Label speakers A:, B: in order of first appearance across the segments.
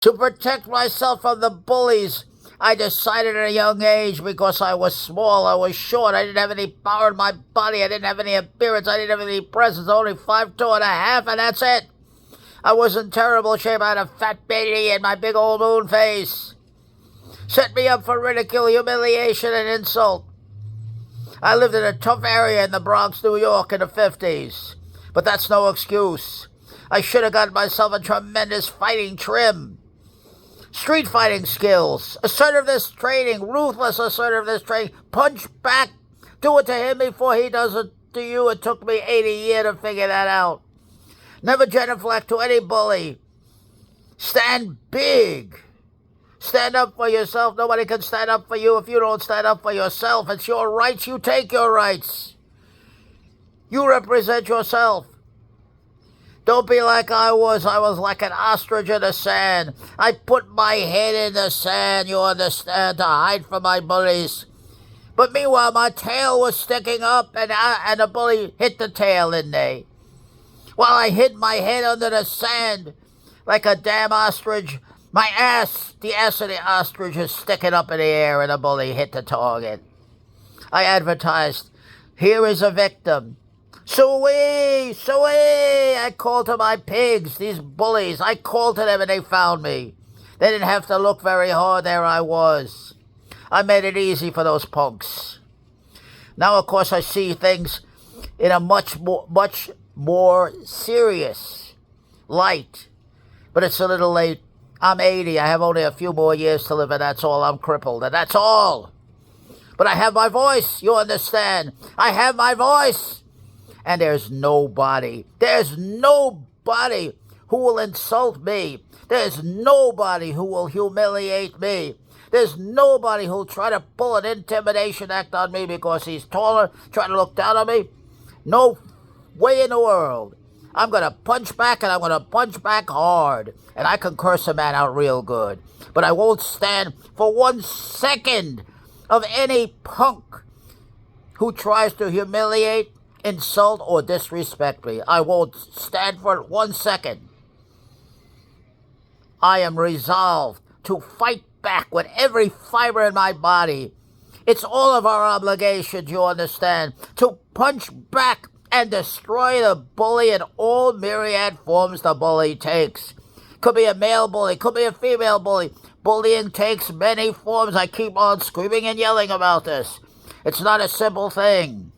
A: To protect myself from the bullies, I decided at a young age, because I was small, I was short, I didn't have any power in my body, I didn't have any appearance, I didn't have any presence, only 5'2.5", and that's it. I was in terrible shape. I had a fat belly and my big old moon face. Set me up for ridicule, humiliation, and insult. I lived in a tough area in the Bronx, New York in the 50s. But that's no excuse. I should have gotten myself a tremendous fighting trim. Street fighting skills, assertiveness training, ruthless assertiveness training, punch back, do it to him before he does it to you. It took me 80 years to figure that out. Never genuflect to any bully. Stand big. Stand up for yourself. Nobody can stand up for you if you don't stand up for yourself. It's your rights. You take your rights. You represent yourself. Don't be like I was. I was like an ostrich in the sand. I put my head in the sand, you understand, to hide from my bullies. But meanwhile, my tail was sticking up, and the bully hit the tail, didn't they? While I hid my head under the sand like a damn ostrich, my ass, the ass of the ostrich, is sticking up in the air, and the bully hit the target. I advertised, here is a victim. Suey, suey! I called to my pigs, these bullies. I called to them and they found me. They didn't have to look very hard. There I was. I made it easy for those punks. Now, of course, I see things in a much more serious light. But it's a little late. I'm 80. I have only a few more years to live, and that's all. I'm crippled, and that's all. But I have my voice, you understand? I have my voice. And there's nobody who will insult me. There's nobody who will humiliate me. There's nobody who'll try to pull an intimidation act on me because he's taller, trying to look down on me. No way in the world. I'm going to punch back, and I'm going to punch back hard. And I can curse a man out real good. But I won't stand for 1 second of any punk who tries to humiliate, insult, or disrespect me. I won't stand for it 1 second. I am resolved to fight back with every fiber in my body. It's all of our obligations, you understand, to punch back and destroy the bully in all myriad forms the bully takes. Could be a male bully, could be a female bully. Bullying takes many forms. I keep on screaming and yelling about this. It's not a simple thing.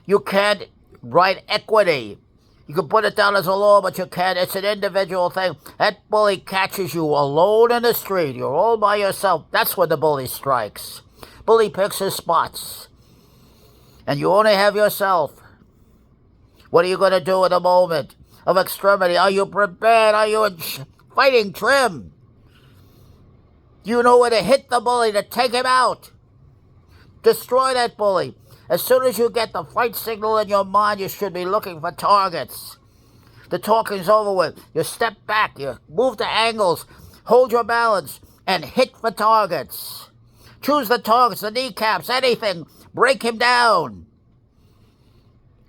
A: You can't write equity. You can put it down as a law, but you can't. It's an individual thing. That bully catches you alone in the street. You're all by yourself. That's when the bully strikes. Bully picks his spots. And you only have yourself. What are you going to do in a moment of extremity? Are you prepared? Are you in fighting trim? Do you know where to hit the bully, to take him out? Destroy that bully. As soon as you get the fight signal in your mind, you should be looking for targets. The talking's over with. You step back, you move to angles, hold your balance, and hit for targets. Choose the targets, the kneecaps, anything. Break him down.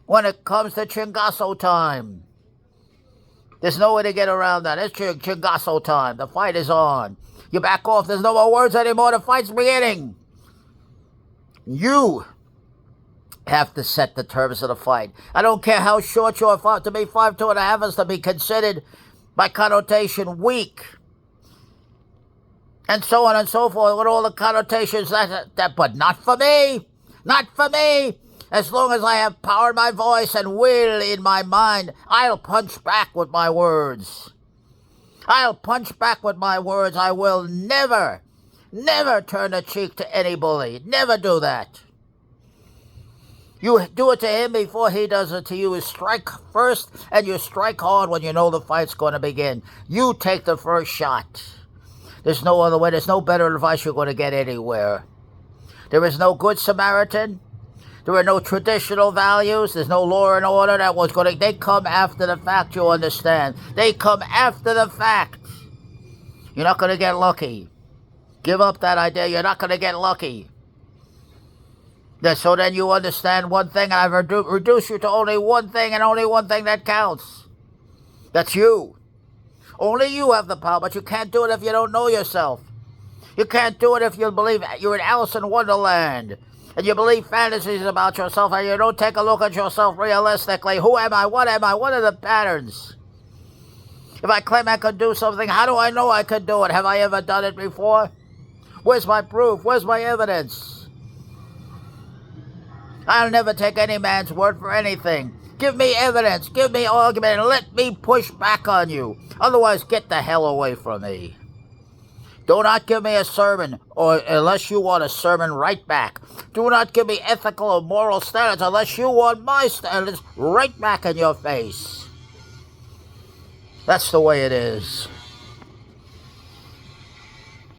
A: When it comes to Chingasso time, there's no way to get around that. It's Chingasso time. The fight is on. You back off. There's no more words anymore. The fight's beginning. You have to set the terms of the fight. I don't care how short you are. To be 5'2.5" is to be considered, by connotation, weak. And so on and so forth, with all the connotations but not for me. Not for me. As long as I have power in my voice and will in my mind, I'll punch back with my words. I'll punch back with my words. I will never turn a cheek to any bully. Never do that. You do it to him before he does it to you. You strike first, and you strike hard when you know the fight's going to begin. You take the first shot. There's no other way. There's no better advice you're going to get anywhere. There is no good Samaritan. There are no traditional values. There's no law and order that was going to... They come after the fact, you understand. They come after the fact. You're not going to get lucky. Give up that idea. You're not going to get lucky. So then you understand one thing, and I've reduced you to only one thing, and only one thing that counts. That's you. Only you have the power, but you can't do it if you don't know yourself. You can't do it if you believe you're in Alice in Wonderland, and you believe fantasies about yourself, and you don't take a look at yourself realistically. Who am I? What am I? What are the patterns? If I claim I could do something, how do I know I could do it? Have I ever done it before? Where's my proof? Where's my evidence? I'll never take any man's word for anything. Give me evidence, give me argument, and let me push back on you. Otherwise, get the hell away from me. Do not give me a sermon, or unless you want a sermon right back. Do not give me ethical or moral standards unless you want my standards right back in your face. That's the way it is.